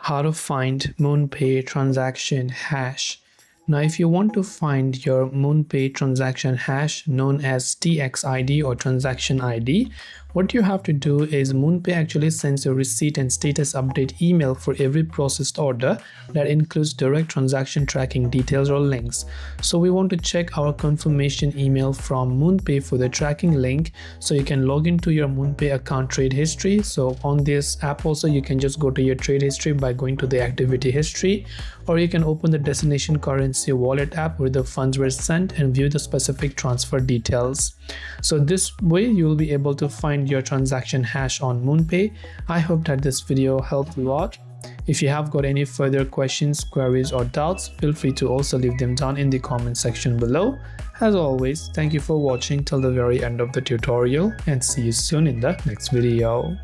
How to find MoonPay transaction hash. Now, if you want to find your MoonPay transaction hash known as TXID or transaction ID, what you have to do is MoonPay actually sends a receipt and status update email for every processed order that includes direct transaction tracking details or links. So we want to check our confirmation email from MoonPay for the tracking link, so you can log into your MoonPay account trade history. So on this app also you can just go to your trade history by going to the activity history, or you can open the destination currency wallet app where the funds were sent and view the specific transfer details. So this way you will be able to find your transaction hash on MoonPay. I hope that this video helped you out. If you have got any further questions, queries or doubts, feel free to also leave them down in the comment section below. As always, thank you for watching till the very end of the tutorial and see you soon in the next video.